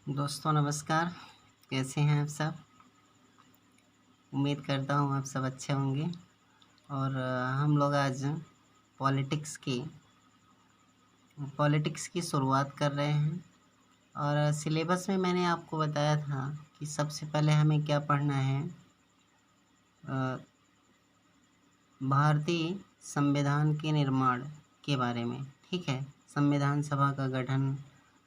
दोस्तों नमस्कार। कैसे हैं आप सब? उम्मीद करता हूँ आप सब अच्छे होंगे। और हम लोग आज पॉलिटिक्स की शुरुआत कर रहे हैं। और सिलेबस में मैंने आपको बताया था कि सबसे पहले हमें क्या पढ़ना है। अ, भारतीय संविधान के निर्माण के बारे में, ठीक है। संविधान सभा का गठन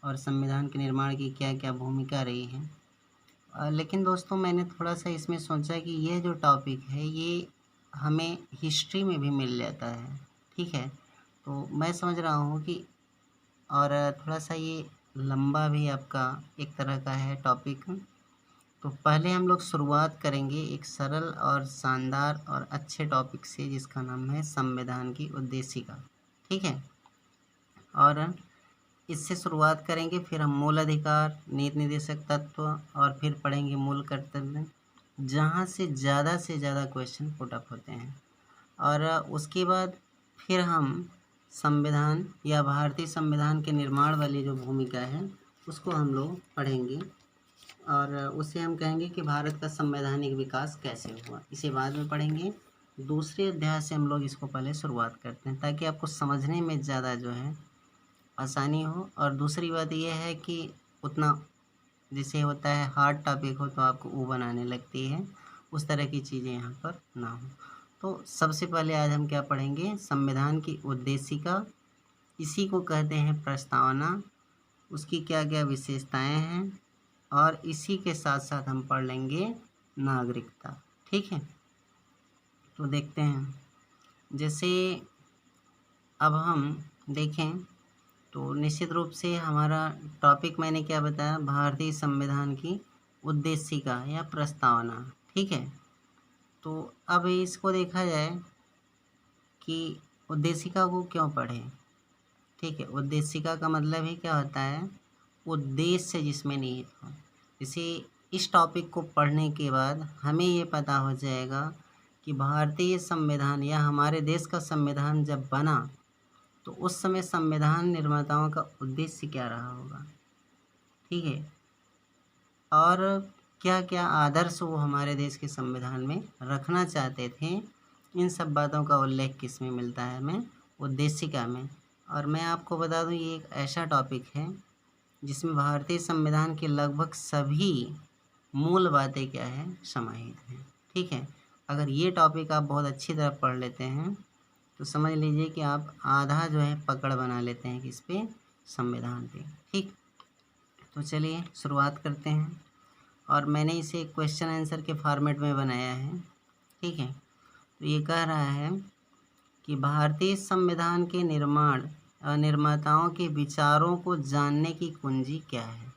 और संविधान के निर्माण की क्या क्या भूमिका रही है। लेकिन दोस्तों मैंने थोड़ा-सा इसमें सोचा कि यह जो टॉपिक है ये हमें हिस्ट्री में भी मिल जाता है, ठीक है। तो मैं समझ रहा हूँ कि और थोड़ा-सा ये लंबा भी आपका एक तरह का है टॉपिक। तो पहले हम लोग शुरुआत करेंगे एक सरल और शानदार और अच्छे टॉपिक से जिसका नाम है संविधान की उद्देशिका, ठीक है। और इससे शुरुआत करेंगे, फिर हम मूल अधिकार, नीति निर्देशक तत्व और फिर पढ़ेंगे मूल कर्तव्य, जहाँ से ज़्यादा क्वेश्चन पुट अप होते हैं। और उसके बाद फिर हम संविधान या भारतीय संविधान के निर्माण वाली जो भूमिका है उसको हम लोग पढ़ेंगे। और उसे हम कहेंगे कि भारत का संवैधानिक विकास कैसे हुआ, इसे बाद में पढ़ेंगे। दूसरे अध्याय से हम लोग इसको पहले शुरुआत करते हैं ताकि आपको समझने में ज़्यादा जो है आसानी हो। और दूसरी बात यह है कि उतना जैसे होता है हार्ड टॉपिक हो तो आपको वो बनाने लगती है, उस तरह की चीज़ें यहाँ पर ना हो। तो सबसे पहले आज हम क्या पढ़ेंगे, संविधान की उद्देशिका, इसी को कहते हैं प्रस्तावना, उसकी क्या क्या विशेषताएं हैं, और इसी के साथ साथ हम पढ़ लेंगे नागरिकता, ठीक है। तो देखते हैं, जैसे अब हम देखें तो निश्चित रूप से हमारा टॉपिक मैंने क्या बताया, भारतीय संविधान की उद्देशिका या प्रस्तावना, ठीक है। तो अब इसको देखा जाए कि उद्देशिका को क्यों पढ़ें, ठीक है। उद्देशिका का मतलब ही क्या होता है, उद्देश्य जिसमें निहित हो। जैसे इस टॉपिक को पढ़ने के बाद हमें ये पता हो जाएगा कि भारतीय संविधान या हमारे देश का संविधान जब बना तो उस समय संविधान निर्माताओं का उद्देश्य क्या रहा होगा, ठीक है। और क्या-क्या आदर्श वो हमारे देश के संविधान में रखना चाहते थे, इन सब बातों का उल्लेख किसमें मिलता है, हमें उद्देशिका में। और मैं आपको बता दूं ये एक ऐसा टॉपिक है जिसमें भारतीय संविधान की लगभग सभी मूल बातें क्या है, समाहित हैं, ठीक है। अगर ये टॉपिक आप बहुत अच्छी तरह पढ़ लेते हैं तो समझ लीजिए कि आप आधा जो है पकड़ बना लेते हैं किस पे, संविधान पे, ठीक। तो चलिए शुरुआत करते हैं। और मैंने इसे क्वेश्चन आंसर के फॉर्मेट में बनाया है, ठीक है। तो ये कह रहा है कि भारतीय संविधान के निर्माताओं के विचारों को जानने की कुंजी क्या है।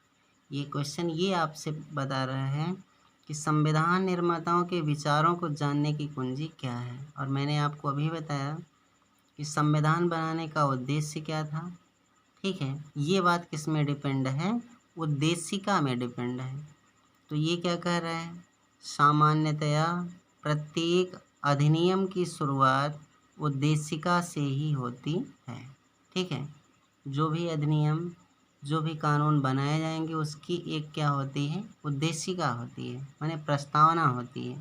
ये क्वेश्चन ये आपसे बता रहा है कि संविधान निर्माताओं के विचारों को जानने की कुंजी क्या है। और मैंने आपको अभी बताया कि संविधान बनाने का उद्देश्य क्या था, ठीक है। ये बात किस में डिपेंड है, उद्देशिका में डिपेंड है। तो ये क्या कह रहा है, सामान्यतया प्रत्येक अधिनियम की शुरुआत उद्देशिका से ही होती है, ठीक है। जो भी अधिनियम, जो भी कानून बनाए जाएंगे उसकी एक क्या होती है, उद्देशिका होती है, माने प्रस्तावना होती है,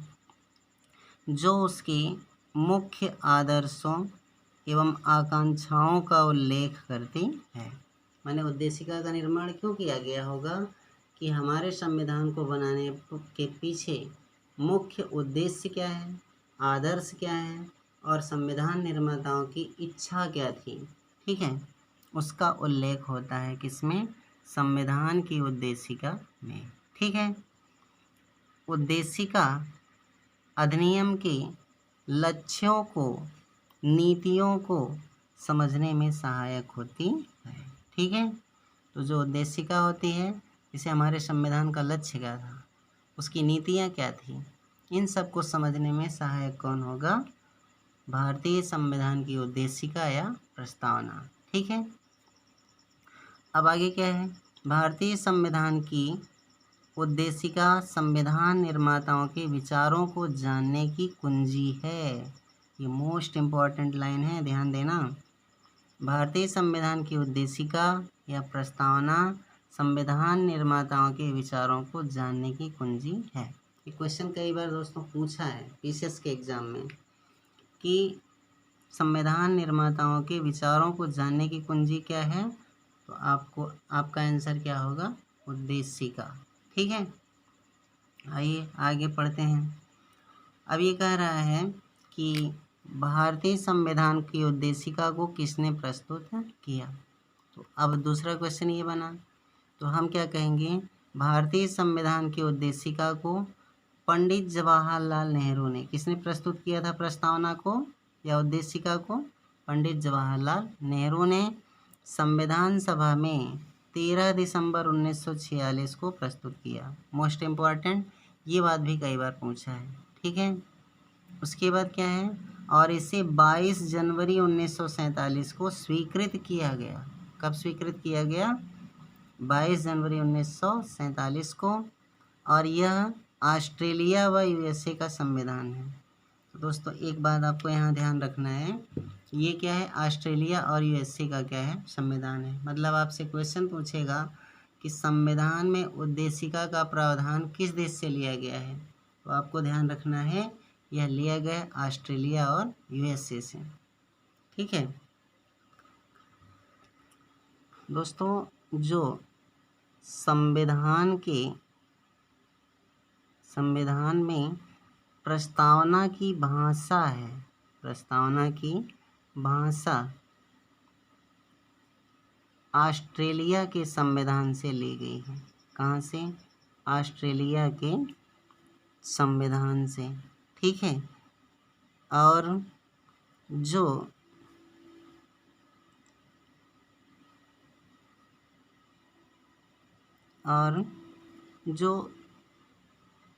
जो उसकी मुख्य आदर्शों एवं आकांक्षाओं का उल्लेख करती है। माने उद्देशिका का निर्माण क्यों किया गया होगा कि हमारे संविधान को बनाने के पीछे मुख्य उद्देश्य क्या है, आदर्श क्या है, और संविधान निर्माताओं की इच्छा क्या थी, ठीक है, उसका उल्लेख होता है किसमें, संविधान की उद्देशिका में, ठीक है। उद्देशिका अधिनियम के लक्ष्यों को, नीतियों को समझने में सहायक होती है, ठीक है। तो जो उद्देशिका होती है, जैसे हमारे संविधान का लक्ष्य क्या था, उसकी नीतियाँ क्या थी, इन सब को समझने में सहायक कौन होगा, भारतीय संविधान की उद्देशिका या प्रस्तावना, ठीक है। अब आगे क्या है, भारतीय संविधान की उद्देशिका संविधान निर्माताओं के विचारों को जानने की कुंजी है। ये मोस्ट इम्पॉर्टेंट लाइन है, ध्यान देना। भारतीय संविधान की उद्देशिका या प्रस्तावना संविधान निर्माताओं के विचारों को जानने की कुंजी है। ये क्वेश्चन कई बार दोस्तों पूछा है पीसीएस के एग्ज़ाम में कि संविधान निर्माताओं के विचारों को जानने की कुंजी क्या है, तो आपका आंसर क्या होगा, उद्देशिका। ठीक है, आइए आगे पढ़ते हैं। अब ये कह रहा है कि भारतीय संविधान की उद्देशिका को किसने प्रस्तुत किया। तो अब दूसरा क्वेश्चन ये बना, तो हम क्या कहेंगे, भारतीय संविधान की उद्देशिका को पंडित जवाहरलाल नेहरू ने, किसने प्रस्तुत किया था प्रस्तावना को या उद्देशिका को, पंडित जवाहरलाल नेहरू ने संविधान सभा में 13 दिसंबर 1946 को प्रस्तुत किया। मोस्ट इम्पॉर्टेंट, ये बात भी कई बार पूछा है। ठीक है, उसके बाद क्या है, और इसे 22 जनवरी 1947 को स्वीकृत किया गया। कब स्वीकृत किया गया, 22 जनवरी 1947 को, और यह ऑस्ट्रेलिया व यूएसए का संविधान है। तो दोस्तों एक बात आपको यहाँ ध्यान रखना है, ये क्या है, ऑस्ट्रेलिया और यूएसए का क्या है, संविधान है। मतलब आपसे क्वेश्चन पूछेगा कि संविधान में उद्देशिका का प्रावधान किस देश से लिया गया है, तो आपको ध्यान रखना है यह लिया गया ऑस्ट्रेलिया और यूएसए से। ठीक है दोस्तों, जो संविधान में प्रस्तावना की भाषा है, प्रस्तावना की भाषा ऑस्ट्रेलिया के संविधान से ली गई है। कहाँ से, ऑस्ट्रेलिया के संविधान से। ठीक है, और जो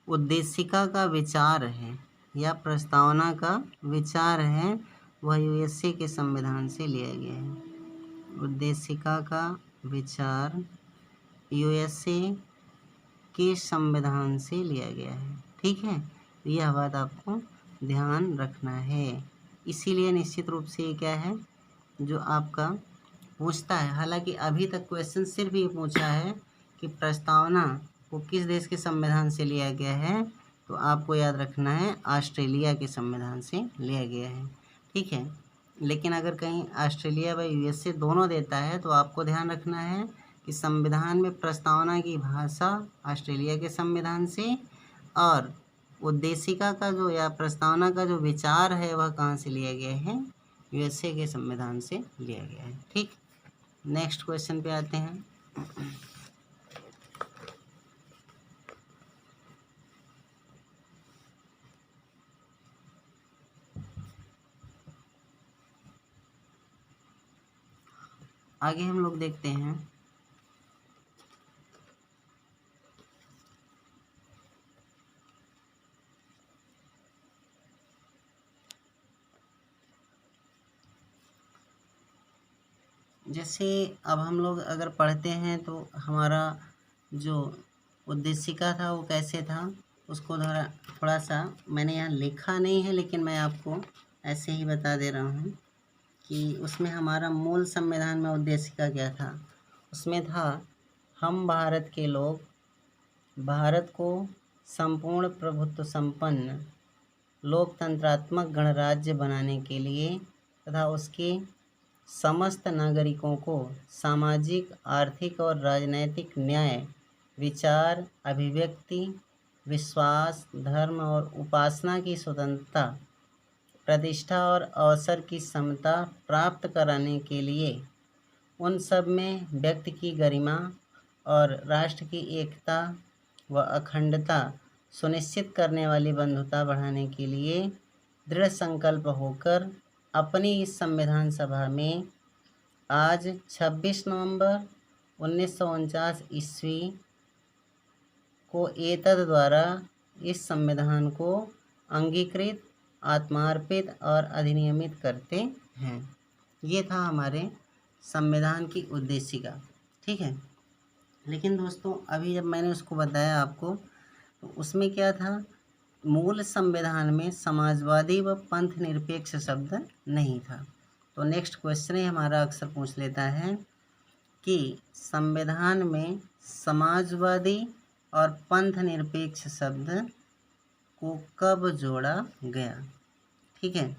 उद्देशिका का विचार है या प्रस्तावना का विचार है वह यूएसए के संविधान से लिया गया है। उद्देशिका का विचार यूएसए के संविधान से लिया गया है। ठीक है, यह बात आपको ध्यान रखना है। इसीलिए निश्चित रूप से ये क्या है, जो आपका पूछता है। हालांकि अभी तक क्वेश्चन सिर्फ ये पूछा है कि प्रस्तावना को किस देश के संविधान से लिया गया है, तो आपको याद रखना है ऑस्ट्रेलिया के संविधान से लिया गया है। ठीक है, लेकिन अगर कहीं ऑस्ट्रेलिया व यूएसए दोनों देता है तो आपको ध्यान रखना है कि संविधान में प्रस्तावना की भाषा ऑस्ट्रेलिया के संविधान से, और उद्देशिका का जो या प्रस्तावना का जो विचार है वह कहाँ से लिया गया है, यूएसए के संविधान से लिया गया है। ठीक, नेक्स्ट क्वेश्चन पे आते हैं। आगे हम लोग देखते हैं जैसे अब हम लोग अगर पढ़ते हैं तो हमारा जो उद्देशिका था वो कैसे था, उसको थोड़ा सा मैंने यहाँ लिखा नहीं है, लेकिन मैं आपको ऐसे ही बता दे रहा हूँ कि उसमें हमारा मूल संविधान में उद्देशिका क्या था। उसमें था, हम भारत के लोग भारत को संपूर्ण प्रभुत्व संपन्न लोकतंत्रात्मक गणराज्य बनाने के लिए तथा उसके समस्त नागरिकों को सामाजिक, आर्थिक और राजनैतिक न्याय, विचार, अभिव्यक्ति, विश्वास, धर्म और उपासना की स्वतंत्रता, प्रतिष्ठा और अवसर की समता प्राप्त कराने के लिए उन सब में व्यक्ति की गरिमा और राष्ट्र की एकता व अखंडता सुनिश्चित करने वाली बंधुता बढ़ाने के लिए दृढ़ संकल्प होकर अपनी इस संविधान सभा में आज 26 नवंबर 1949 ईस्वी को एतद द्वारा इस संविधान को अंगीकृत, आत्मार्पित और अधिनियमित करते हैं। ये था हमारे संविधान की उद्देशिका। ठीक है, लेकिन दोस्तों अभी जब मैंने उसको बताया आपको, तो उसमें क्या था, मूल संविधान में समाजवादी व पंथ निरपेक्ष शब्द नहीं था। तो नेक्स्ट क्वेश्चन ही हमारा अक्सर पूछ लेता है कि संविधान में समाजवादी और पंथ निरपेक्ष शब्द को कब जोड़ा गया। ठीक है,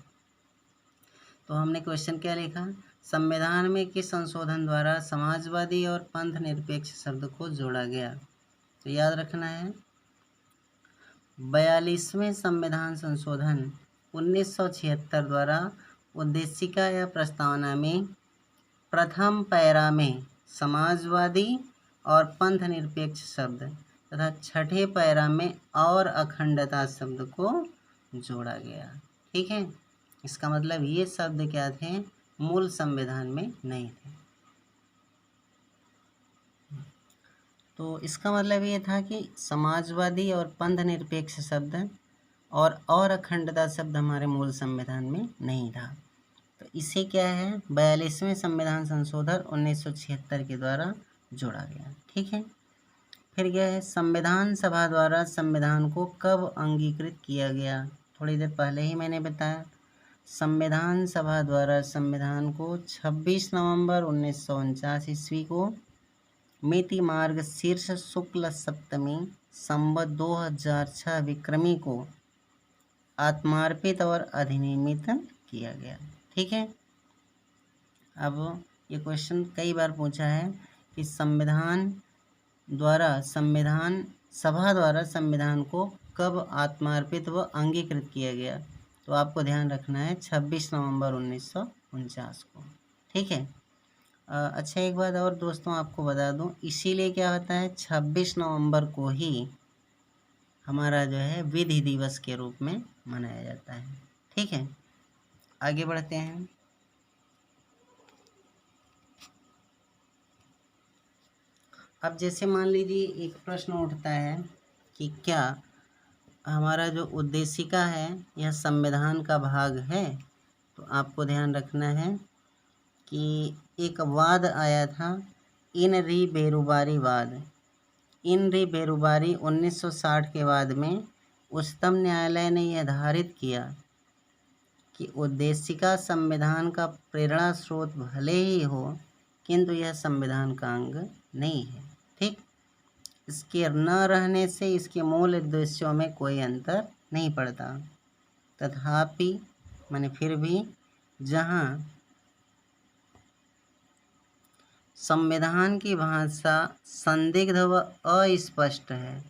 तो हमने क्वेश्चन क्या लिखा, संविधान में किस संशोधन द्वारा समाजवादी और पंथ निरपेक्ष शब्द को जोड़ा गया। तो याद रखना है 42वें संविधान संशोधन 1976 द्वारा उद्देशिका या प्रस्तावना में प्रथम पैरा में समाजवादी और पंथ निरपेक्ष शब्द तथा छठे पैरा में और अखंडता शब्द को जोड़ा गया। ठीक है, इसका मतलब ये शब्द क्या थे, मूल संविधान में नहीं थे। तो इसका मतलब ये था कि समाजवादी और पंथ निरपेक्ष शब्द और अखंडता शब्द हमारे मूल संविधान में नहीं था। तो इसे क्या है 42वें संविधान संशोधन 1976 के द्वारा जोड़ा गया। ठीक है, फिर क्या है, संविधान सभा द्वारा संविधान को कब अंगीकृत किया गया। थोड़ी देर पहले ही मैंने बताया, संविधान सभा द्वारा संविधान को 26 नवंबर 1949 ईस्वी को मिति मार्ग शीर्ष शुक्ल सप्तमी संवत 2006 विक्रमी को आत्मार्पित और अधिनियमित किया गया। ठीक है, अब ये क्वेश्चन कई बार पूछा है कि संविधान सभा द्वारा संविधान को कब आत्मार्पित व अंगीकृत किया गया। तो आपको ध्यान रखना है 26 नवंबर 1949 को। ठीक है, अच्छा एक बात और दोस्तों आपको बता दूं, इसीलिए क्या होता है 26 नवंबर को ही हमारा जो है विधि दिवस के रूप में मनाया जाता है। ठीक है, आगे बढ़ते हैं। अब जैसे मान लीजिए एक प्रश्न उठता है कि क्या हमारा जो उद्देशिका है यह संविधान का भाग है। तो आपको ध्यान रखना है कि एक वाद आया था इन री बेरुबारी वाद। इन री बेरुबारी 1960 के बाद में उच्चतम न्यायालय ने यह निर्धारित किया कि उद्देशिका संविधान का प्रेरणा स्रोत भले ही हो किंतु यह संविधान का अंग नहीं है। ठीक, इसके न रहने से इसके मूल उद्देश्यों में कोई अंतर नहीं पड़ता। तथापि माने फिर भी जहाँ संविधान की भाषा संदिग्ध व अस्पष्ट है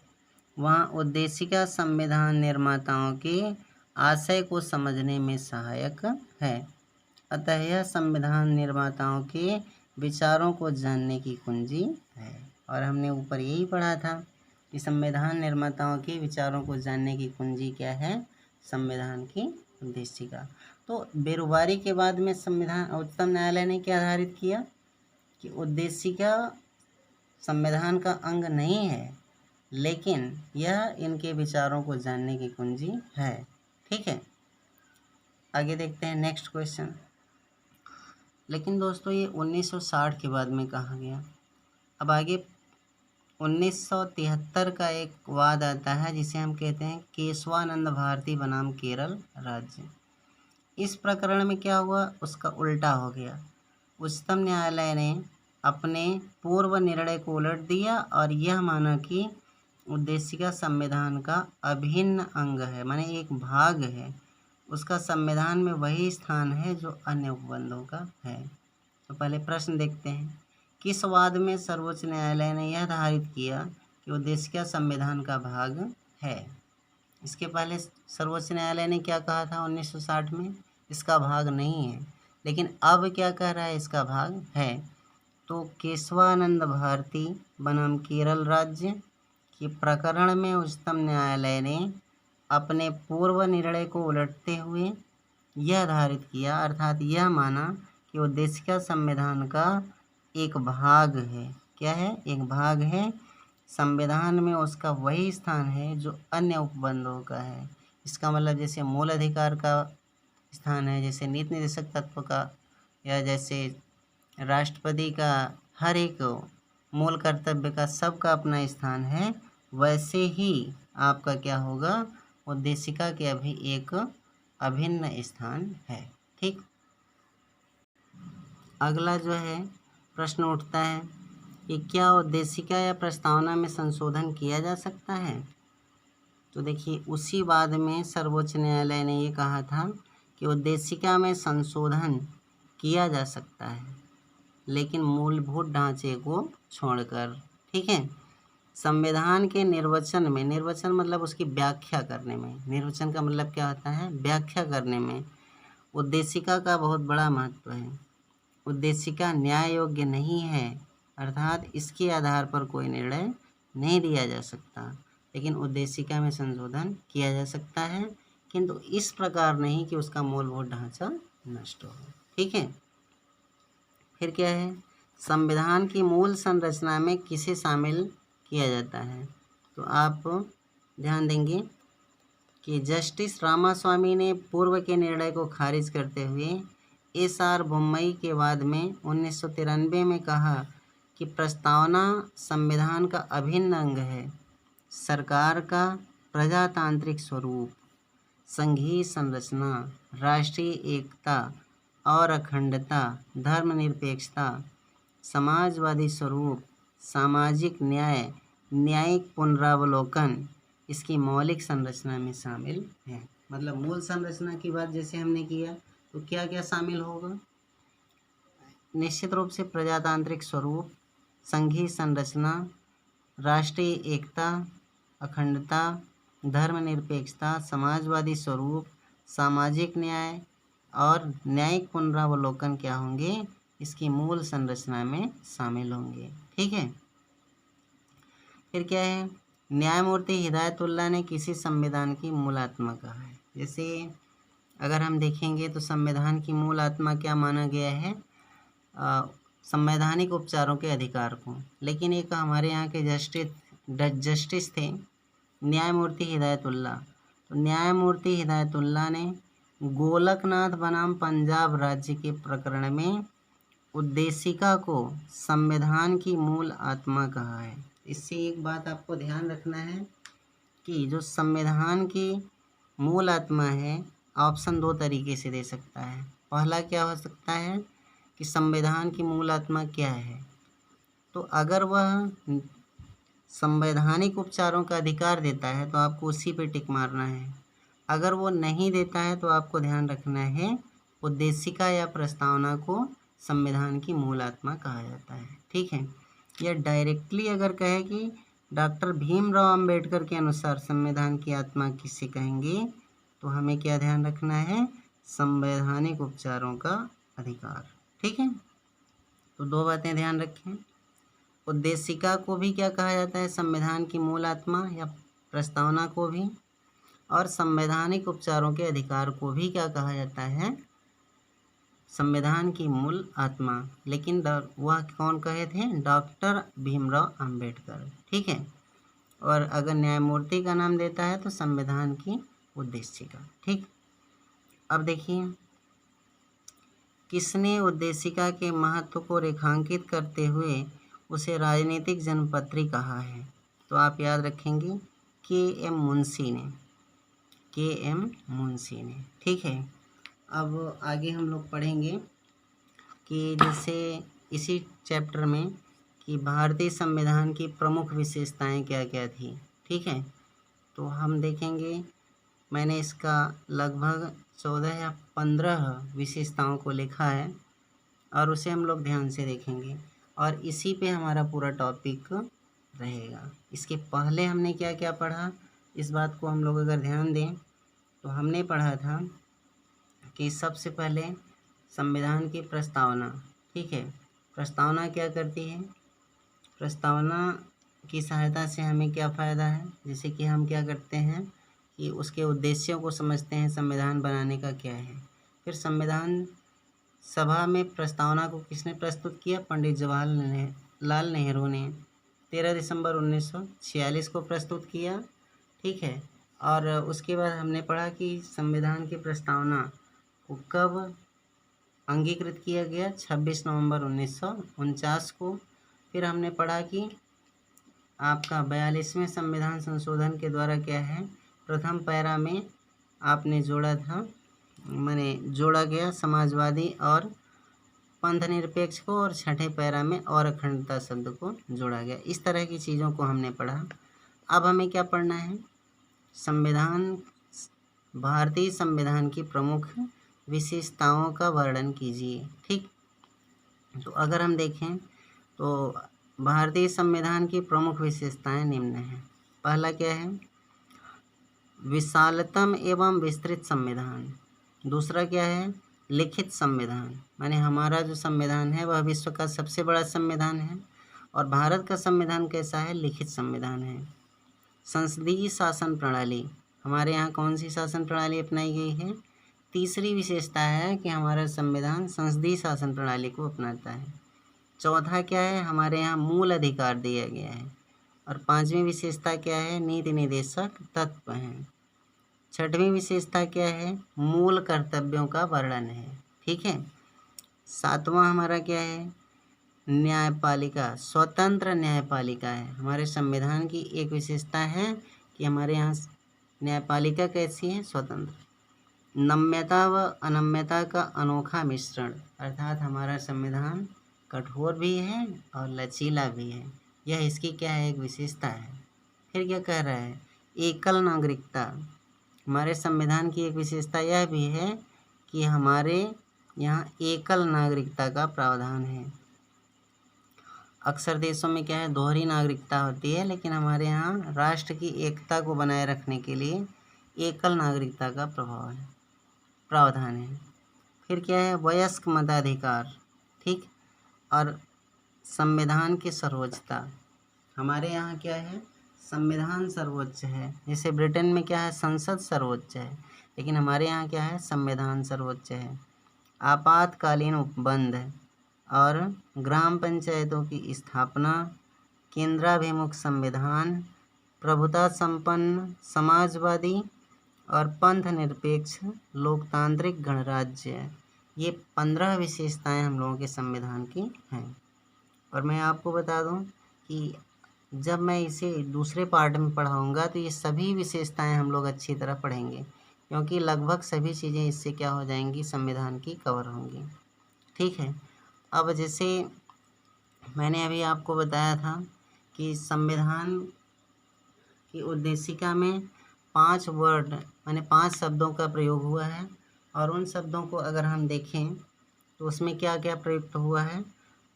वहाँ उद्देशिका संविधान निर्माताओं के आशय को समझने में सहायक है। अतः यह संविधान निर्माताओं के विचारों को जानने की कुंजी है। और हमने ऊपर यही पढ़ा था कि संविधान निर्माताओं के विचारों को जानने की कुंजी क्या है, संविधान की उद्देशिका। तो बेरुबारी के बाद में संविधान उच्चतम न्यायालय ने क्या निर्धारित किया कि उद्देशिका संविधान का अंग नहीं है लेकिन यह इनके विचारों को जानने की कुंजी है। ठीक है, आगे देखते हैं नेक्स्ट क्वेश्चन। लेकिन दोस्तों ये 1960 के बाद में कहा गया। अब आगे 1973 का एक वाद आता है जिसे हम कहते हैं केशवानंद भारती बनाम केरल राज्य। इस प्रकरण में क्या हुआ, उसका उल्टा हो गया। उच्चतम न्यायालय ने अपने पूर्व निर्णय को उलट दिया और यह माना कि उद्देशिका संविधान का अभिन्न अंग है, माने एक भाग है, उसका संविधान में वही स्थान है जो अन्य उपबंधों का है। तो पहले प्रश्न देखते हैं, किस वाद में सर्वोच्च न्यायालय ने यह निर्धारित किया कि उद्देशिका संविधान का भाग है। इसके पहले सर्वोच्च न्यायालय ने क्या कहा था 1960 में, इसका भाग नहीं है, लेकिन अब क्या कह रहा है, इसका भाग है। तो केशवानंद भारती बनाम केरल राज्य के प्रकरण में उच्चतम न्यायालय ने अपने पूर्व निर्णय को उलटते हुए यह निर्धारित किया, अर्थात यह माना कि उद्देशिका संविधान का एक भाग है। क्या है, एक भाग है, संविधान में उसका वही स्थान है जो अन्य उपबंधों का है। इसका मतलब जैसे मूल अधिकार का स्थान है, जैसे नीति निर्देशक तत्व का, या जैसे राष्ट्रपति का हर एक मूल कर्तव्य का सबका अपना स्थान है, वैसे ही आपका क्या होगा, उद्देशिका के भी एक अभिन्न स्थान है। ठीक, अगला जो है प्रश्न उठता है कि क्या उद्देशिका या प्रस्तावना में संशोधन किया जा सकता है? तो देखिए उसी बाद में सर्वोच्च न्यायालय ने ये कहा था कि उद्देशिका में संशोधन किया जा सकता है, लेकिन मूलभूत ढांचे को छोड़कर। ठीक है। संविधान के निर्वचन में, निर्वचन मतलब उसकी व्याख्या करने में, निर्वचन का मतलब क्या होता है? व्याख्या करने में उद्देशिका का बहुत बड़ा महत्व है। उद्देशिका न्याय योग्य नहीं है, अर्थात इसके आधार पर कोई निर्णय नहीं दिया जा सकता, लेकिन उद्देशिका में संशोधन किया जा सकता है, किंतु इस प्रकार नहीं कि उसका मूलभूत ढांचा नष्ट हो। ठीक है। फिर क्या है? संविधान की मूल संरचना में किसे शामिल किया जाता है? तो आप ध्यान देंगे कि जस्टिस रामास्वामी ने पूर्व के निर्णय को खारिज करते हुए एस.आर. बोम्मई के वाद में 1993 में कहा कि प्रस्तावना संविधान का अभिन्न अंग है। सरकार का प्रजातांत्रिक स्वरूप, संघीय संरचना, राष्ट्रीय एकता और अखंडता, धर्मनिरपेक्षता, समाजवादी स्वरूप, सामाजिक न्याय, न्यायिक पुनरावलोकन इसकी मौलिक संरचना में शामिल है। मतलब मूल संरचना की बात जैसे हमने किया, तो क्या क्या शामिल होगा? निश्चित रूप से प्रजातांत्रिक स्वरूप, संघीय संरचना, राष्ट्रीय एकता, अखंडता, धर्मनिरपेक्षता, समाजवादी स्वरूप, सामाजिक न्याय और न्यायिक पुनरावलोकन क्या होंगे? इसकी मूल संरचना में शामिल होंगे। ठीक है। फिर क्या है? न्यायमूर्ति हिदायतुल्लाह ने किसी संविधान की मूल आत्मा कहा है। जैसे अगर हम देखेंगे तो संविधान की मूल आत्मा क्या माना गया है? संवैधानिक उपचारों के अधिकार को। लेकिन एक हमारे यहाँ के जस्टिस थे न्यायमूर्ति हिदायतुल्लाह। तो न्यायमूर्ति हिदायतुल्लाह ने गोलकनाथ बनाम पंजाब राज्य के प्रकरण में उद्देशिका को संविधान की मूल आत्मा कहा है। इससे एक बात आपको ध्यान रखना है कि जो संविधान की मूल आत्मा है, ऑप्शन दो तरीके से दे सकता है। पहला क्या हो सकता है कि संविधान की मूल आत्मा क्या है, तो अगर वह संवैधानिक उपचारों का अधिकार देता है तो आपको उसी पे टिक मारना है। अगर वो नहीं देता है तो आपको ध्यान रखना है उद्देशिका या प्रस्तावना को संविधान की मूल आत्मा कहा जाता है। ठीक है। या डायरेक्टली अगर कहे कि डॉक्टर भीमराव अंबेडकर के अनुसार संविधान की आत्मा किसे कहेंगे, तो हमें क्या ध्यान रखना है? संवैधानिक उपचारों का अधिकार। ठीक है। तो दो बातें ध्यान रखें, उद्देशिका को भी क्या कहा जाता है? संविधान की मूल आत्मा या प्रस्तावना को भी, और संवैधानिक उपचारों के अधिकार को भी क्या कहा जाता है? संविधान की मूल आत्मा। लेकिन वह कौन कहे थे? डॉक्टर भीमराव अंबेडकर। ठीक है। और अगर न्यायमूर्ति का नाम देता है तो संविधान की उद्देशिका। ठीक। अब देखिए किसने उद्देशिका के महत्व को रेखांकित करते हुए उसे राजनीतिक जनपत्री कहा है? तो आप याद रखेंगे के.एम. मुंशी ने, के.एम. मुंशी ने। ठीक है। अब आगे हम लोग पढ़ेंगे कि जैसे इसी चैप्टर में कि भारतीय संविधान की प्रमुख विशेषताएं क्या क्या थी। ठीक है। तो हम देखेंगे, मैंने इसका लगभग 14 या 15 विशेषताओं को लिखा है और उसे हम लोग ध्यान से देखेंगे और इसी पे हमारा पूरा टॉपिक रहेगा। इसके पहले हमने क्या क्या पढ़ा, इस बात को हम लोग अगर ध्यान दें तो हमने पढ़ा था कि सबसे पहले संविधान की प्रस्तावना। ठीक है। प्रस्तावना क्या करती है? प्रस्तावना की सहायता से हमें क्या फ़ायदा है? जैसे कि हम क्या करते हैं कि उसके उद्देश्यों को समझते हैं, संविधान बनाने का क्या है। फिर संविधान सभा में प्रस्तावना को किसने प्रस्तुत किया? पंडित जवाहरलाल नेहरू ने 13 दिसंबर 1946 को प्रस्तुत किया। ठीक है। और उसके बाद हमने पढ़ा कि संविधान की प्रस्तावना को कब अंगीकृत किया गया? 26 नवंबर 1949 को। फिर हमने पढ़ा कि आपका 42वें संविधान संशोधन के द्वारा क्या है, प्रथम पैरा में आपने जोड़ा था, माने जोड़ा गया समाजवादी और पंथ निरपेक्ष को और छठे पैरा में और अखंडता शब्द को जोड़ा गया। इस तरह की चीज़ों को हमने पढ़ा। अब हमें क्या पढ़ना है? संविधान, भारतीय संविधान की प्रमुख विशेषताओं का वर्णन कीजिए। ठीक, तो अगर हम देखें तो भारतीय संविधान की प्रमुख विशेषताएं निम्न हैं। पहला क्या है? विशालतम एवं विस्तृत संविधान। दूसरा क्या है? लिखित संविधान, माने हमारा जो संविधान है वह विश्व का सबसे बड़ा संविधान है। और भारत का संविधान कैसा है? लिखित संविधान है। संसदीय शासन प्रणाली, हमारे यहाँ कौन सी शासन प्रणाली अपनाई गई है? तीसरी विशेषता है कि हमारा संविधान संसदीय शासन प्रणाली को अपनाता है। चौथा क्या है? हमारे यहाँ मूल अधिकार दिया गया है। और पांचवी विशेषता क्या है? नीति निर्देशक तत्व हैं। छठवीं विशेषता क्या है? मूल कर्तव्यों का वर्णन है। ठीक है। सातवां हमारा क्या है? न्यायपालिका, स्वतंत्र न्यायपालिका है। हमारे संविधान की एक विशेषता है कि हमारे यहाँ न्यायपालिका कैसी है? स्वतंत्र। नम्यता व अनम्यता का अनोखा मिश्रण, अर्थात हमारा संविधान कठोर भी है और लचीला भी है। यह इसकी क्या है? एक विशेषता है। फिर क्या कह रहा है? एकल नागरिकता, हमारे संविधान की एक विशेषता यह भी है कि हमारे यहाँ एकल नागरिकता का प्रावधान है। अक्सर देशों में क्या है? दोहरी नागरिकता होती है, लेकिन हमारे यहाँ राष्ट्र की एकता को बनाए रखने के लिए एकल नागरिकता का प्रावधान है। फिर क्या है? वयस्क मताधिकार। ठीक, और संविधान की सर्वोच्चता, हमारे यहाँ क्या है? संविधान सर्वोच्च है। जैसे ब्रिटेन में क्या है? संसद सर्वोच्च है, लेकिन हमारे यहाँ क्या है? संविधान सर्वोच्च है। आपातकालीन उपबंध और ग्राम पंचायतों की स्थापना, केंद्राभिमुख संविधान, प्रभुता संपन्न समाजवादी और पंथ निरपेक्ष लोकतांत्रिक गणराज्य, ये 15 विशेषताएं हम लोगों के संविधान की हैं। और मैं आपको बता दूं कि जब मैं इसे दूसरे पार्ट में पढ़ाऊंगा तो ये सभी विशेषताएं हम लोग अच्छी तरह पढ़ेंगे, क्योंकि लगभग सभी चीज़ें इससे क्या हो जाएंगी? संविधान की कवर होंगी। ठीक है। अब जैसे मैंने अभी आपको बताया था कि संविधान की उद्देशिका में 5 वर्ड माने 5 शब्दों का प्रयोग हुआ है। और उन शब्दों को अगर हम देखें तो उसमें क्या क्या प्रयुक्त हुआ है?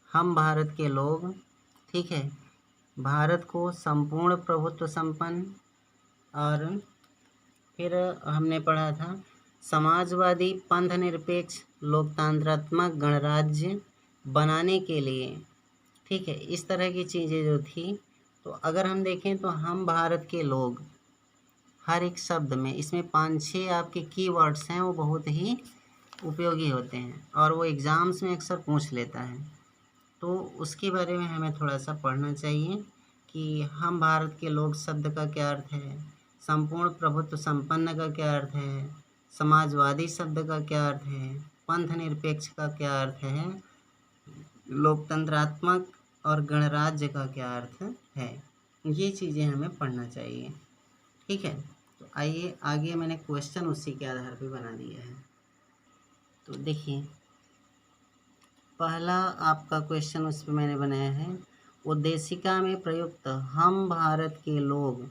हम भारत के लोग, ठीक है, भारत को संपूर्ण प्रभुत्व संपन्न, और फिर हमने पढ़ा था समाजवादी पंथ निरपेक्ष लोकतांत्रात्मक गणराज्य बनाने के लिए। ठीक है, इस तरह की चीज़ें जो थी, तो अगर हम देखें तो हम भारत के लोग, हर एक शब्द में इसमें 5-6 आपके कीवर्ड्स हैं, वो बहुत ही उपयोगी होते हैं और वो एग्ज़ाम्स में अक्सर पूछ लेता है। तो उसके बारे में हमें थोड़ा सा पढ़ना चाहिए कि हम भारत के लोग शब्द का क्या अर्थ है, संपूर्ण प्रभुत्व संपन्न का क्या अर्थ है, समाजवादी शब्द का क्या अर्थ है, पंथ निरपेक्ष का क्या अर्थ है, लोकतंत्रात्मक और गणराज्य का क्या अर्थ है। ये चीज़ें हमें पढ़ना चाहिए। ठीक है, तो आइए आगे मैंने क्वेश्चन उसी के आधार पे बना दिया है। तो देखिए, पहला आपका क्वेश्चन उस पर मैंने बनाया है, उद्देशिका में प्रयुक्त हम भारत के लोग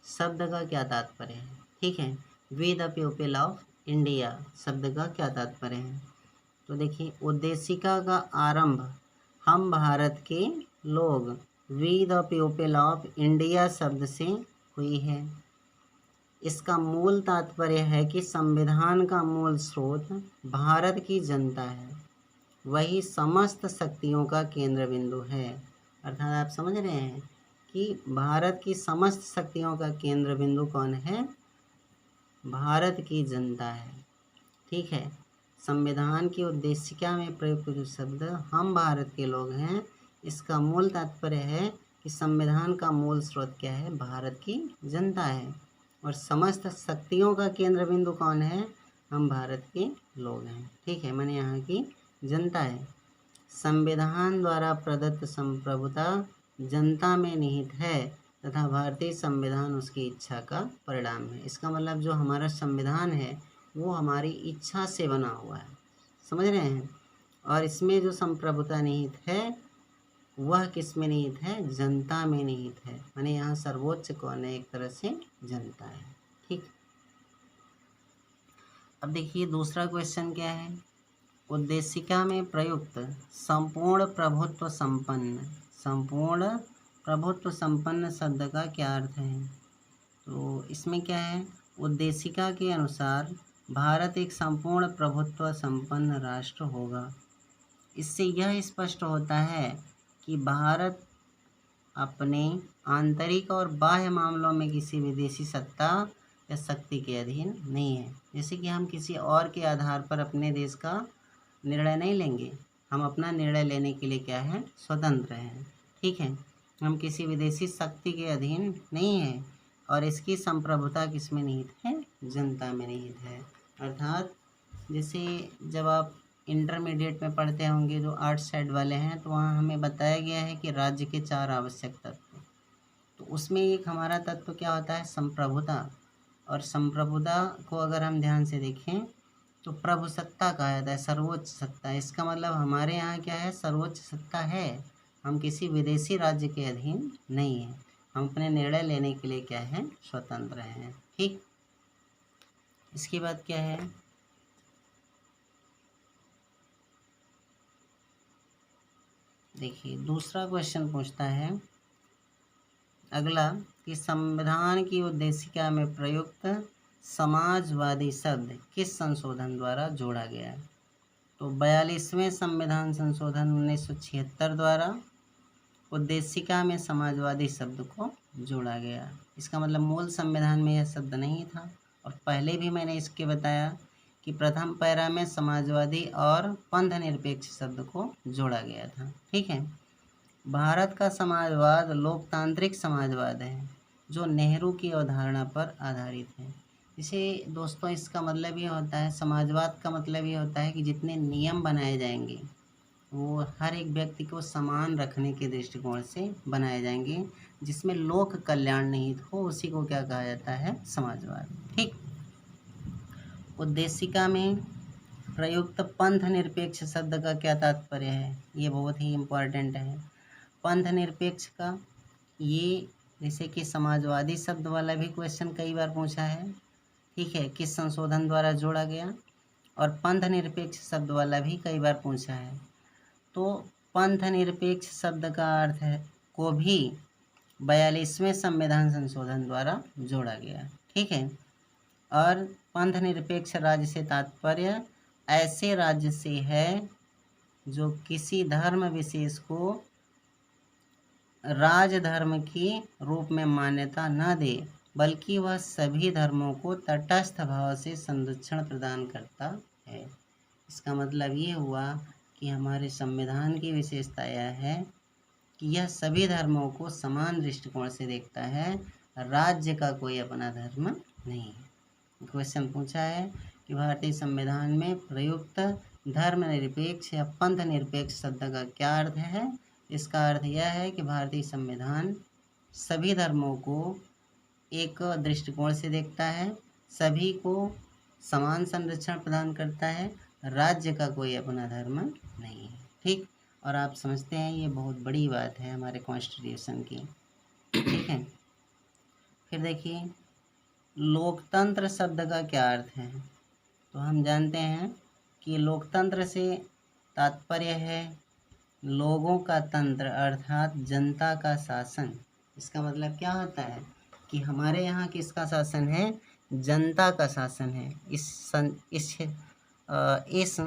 शब्द का क्या तात्पर्य है। ठीक है, we the people of India शब्द का क्या तात्पर्य है। तो देखिए, उद्देशिका का आरंभ हम भारत के लोग we the people of India शब्द से हुई है। इसका मूल तात्पर्य है कि संविधान का मूल स्रोत भारत की जनता है, वही समस्त शक्तियों का केंद्र बिंदु है। अर्थात आप समझ रहे हैं कि भारत की समस्त शक्तियों का केंद्र बिंदु कौन है? भारत की जनता है। ठीक है, संविधान की उद्देशिका में प्रयुक्त जो शब्द हम भारत के लोग हैं, इसका मूल तात्पर्य है कि संविधान का मूल स्रोत क्या है? भारत की जनता है, और समस्त शक्तियों का केंद्र बिंदु कौन है? हम भारत के लोग हैं। ठीक है, माने यहाँ की जनता है। संविधान द्वारा प्रदत्त संप्रभुता जनता में निहित है तथा भारतीय संविधान उसकी इच्छा का परिणाम है। इसका मतलब जो हमारा संविधान है वो हमारी इच्छा से बना हुआ है, समझ रहे हैं। और इसमें जो संप्रभुता निहित है वह किस में निहित है? जनता में निहित है। माने यहाँ सर्वोच्च कौन है? एक तरह से जनता है। ठीक। अब देखिए दूसरा क्वेश्चन क्या है। उद्देशिका में प्रयुक्त संपूर्ण प्रभुत्व संपन्न शब्द का क्या अर्थ है? तो इसमें क्या है, उद्देशिका के अनुसार भारत एक संपूर्ण प्रभुत्व संपन्न राष्ट्र होगा। इससे यह स्पष्ट होता है कि भारत अपने आंतरिक और बाह्य मामलों में किसी विदेशी सत्ता या शक्ति के अधीन नहीं है। जैसे कि हम किसी और के आधार पर अपने देश का निर्णय नहीं लेंगे, हम अपना निर्णय लेने के लिए क्या है, स्वतंत्र हैं। ठीक है, हम किसी विदेशी शक्ति के अधीन नहीं है और इसकी संप्रभुता किस में निहित है? जनता में निहित है। अर्थात जैसे जब आप इंटरमीडिएट में पढ़ते होंगे, जो आर्ट साइड वाले हैं, तो वहाँ हमें बताया गया है कि राज्य के 4 आवश्यक तत्व, तो उसमें एक हमारा तत्व क्या होता है? संप्रभुता। और संप्रभुता को अगर हम ध्यान से देखें तो प्रभुसत्ता कहा जाता है, सर्वोच्च सत्ता। इसका मतलब हमारे यहाँ क्या है? सर्वोच्च सत्ता है। हम किसी विदेशी राज्य के अधीन नहीं हैं, हम अपने निर्णय लेने के लिए क्या है? स्वतंत्र हैं। ठीक। इसके बाद क्या है, देखिए दूसरा क्वेश्चन पूछता है अगला कि संविधान की उद्देशिका में प्रयुक्त समाजवादी शब्द किस संशोधन द्वारा जोड़ा गया है? तो 42वें संविधान संशोधन 1976 द्वारा उद्देशिका में समाजवादी शब्द को जोड़ा गया। इसका मतलब मूल संविधान में यह शब्द नहीं था, और पहले भी मैंने इसके बताया कि प्रथम पैरा में समाजवादी और पंथ निरपेक्ष शब्द को जोड़ा गया था। ठीक है। भारत का समाजवाद लोकतांत्रिक समाजवाद है जो नेहरू की अवधारणा पर आधारित है। इसे दोस्तों इसका मतलब ये होता है, समाजवाद का मतलब ये होता है कि जितने नियम बनाए जाएंगे वो हर एक व्यक्ति को समान रखने के दृष्टिकोण से बनाए जाएंगे, जिसमें लोक कल्याण निहित हो, उसी को क्या कहा जाता है? समाजवाद। ठीक। उद्देशिका में प्रयुक्त पंथ निरपेक्ष शब्द का क्या तात्पर्य है? ये बहुत ही इम्पोर्टेंट है। पंथ निरपेक्ष का ये, जैसे कि समाजवादी शब्द वाला भी क्वेश्चन कई बार पूछा है। ठीक है, किस संशोधन द्वारा जोड़ा गया, और पंथ निरपेक्ष शब्द वाला भी कई बार पूछा है। तो पंथ निरपेक्ष शब्द का अर्थ है को भी 42वें संविधान संशोधन द्वारा जोड़ा गया। ठीक है। और पंथ निरपेक्ष राज्य से तात्पर्य ऐसे राज्य से है जो किसी धर्म विशेष को राजधर्म की रूप में मान्यता न दे, बल्कि वह सभी धर्मों को तटस्थ भाव से संरक्षण प्रदान करता है। इसका मतलब ये हुआ कि हमारे संविधान की विशेषता यह है कि यह सभी धर्मों को समान दृष्टिकोण से देखता है, राज्य का कोई अपना धर्म नहीं है। क्वेश्चन पूछा है कि भारतीय संविधान में प्रयुक्त धर्मनिरपेक्ष या पंथ निरपेक्ष शब्द का क्या अर्थ है? इसका अर्थ यह है कि भारतीय संविधान सभी धर्मों को एक दृष्टिकोण से देखता है, सभी को समान संरक्षण प्रदान करता है, राज्य का कोई अपना धर्म नहीं है। ठीक। और आप समझते हैं ये बहुत बड़ी बात है हमारे कॉन्स्टिट्यूशन की। ठीक है। फिर देखिए लोकतंत्र शब्द का क्या अर्थ है? तो हम जानते हैं कि लोकतंत्र से तात्पर्य है लोगों का तंत्र, अर्थात जनता का शासन। इसका मतलब क्या होता है कि हमारे यहाँ किसका शासन है? जनता का शासन है। इस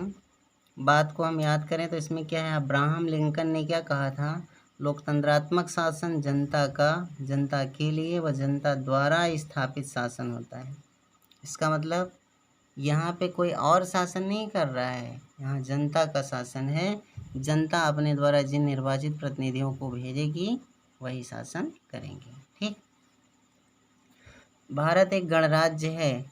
बात को हम याद करें तो इसमें क्या है, अब्राहम लिंकन ने क्या कहा था? लोकतंत्रात्मक शासन जनता का, जनता के लिए व जनता द्वारा स्थापित शासन होता है। इसका मतलब यहाँ पे कोई और शासन नहीं कर रहा है, यहाँ जनता का शासन है। जनता अपने द्वारा जिन निर्वाचित प्रतिनिधियों को भेजेगी वही शासन करेंगे। ठीक। भारत एक गणराज्य है,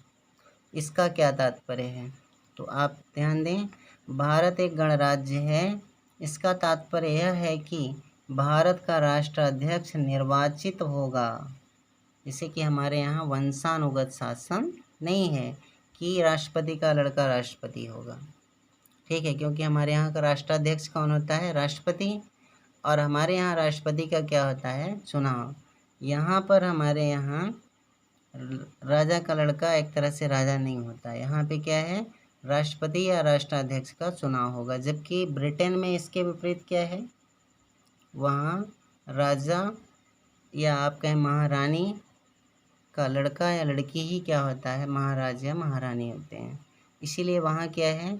इसका क्या तात्पर्य है? तो आप ध्यान दें, भारत एक गणराज्य है, इसका तात्पर्य यह है कि भारत का राष्ट्राध्यक्ष निर्वाचित होगा। जैसे कि हमारे यहाँ वंशानुगत शासन नहीं है कि राष्ट्रपति का लड़का राष्ट्रपति होगा। ठीक है, क्योंकि हमारे यहाँ का राष्ट्राध्यक्ष कौन होता है? राष्ट्रपति। और हमारे यहाँ राष्ट्रपति का क्या होता है? चुनाव। यहाँ पर हमारे यहाँ राजा का लड़का एक तरह से राजा नहीं होता, यहाँ पे क्या है? राष्ट्रपति या राष्ट्राध्यक्ष का चुनाव होगा। जबकि ब्रिटेन में इसके विपरीत क्या है? वहाँ राजा या आप कहें महारानी का लड़का या लड़की ही क्या होता है? महाराज या महारानी होते हैं। इसीलिए वहाँ क्या है?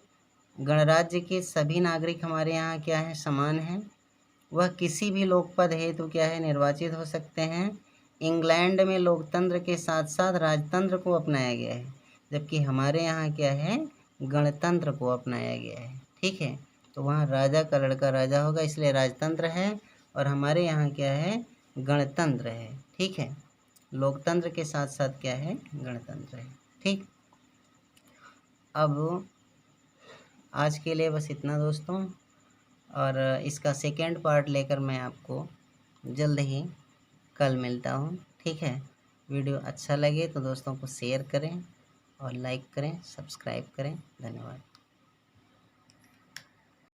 गणराज्य के सभी नागरिक हमारे यहाँ क्या है? समान हैं। वह किसी भी लोकपद हेतु क्या है? निर्वाचित हो सकते हैं। इंग्लैंड में लोकतंत्र के साथ साथ राजतंत्र को अपनाया गया है, जबकि हमारे यहाँ क्या है? गणतंत्र को अपनाया गया है। ठीक है, तो वहाँ राजा का लड़का राजा होगा, इसलिए राजतंत्र है। और हमारे यहाँ क्या है? गणतंत्र है। ठीक है, लोकतंत्र के साथ साथ क्या है? गणतंत्र है। ठीक, अब आज के लिए बस इतना दोस्तों, और इसका सेकेंड पार्ट लेकर मैं आपको जल्द ही कल मिलता हूँ। ठीक है, वीडियो अच्छा लगे तो दोस्तों को शेयर करें और लाइक करें, सब्सक्राइब करें। धन्यवाद।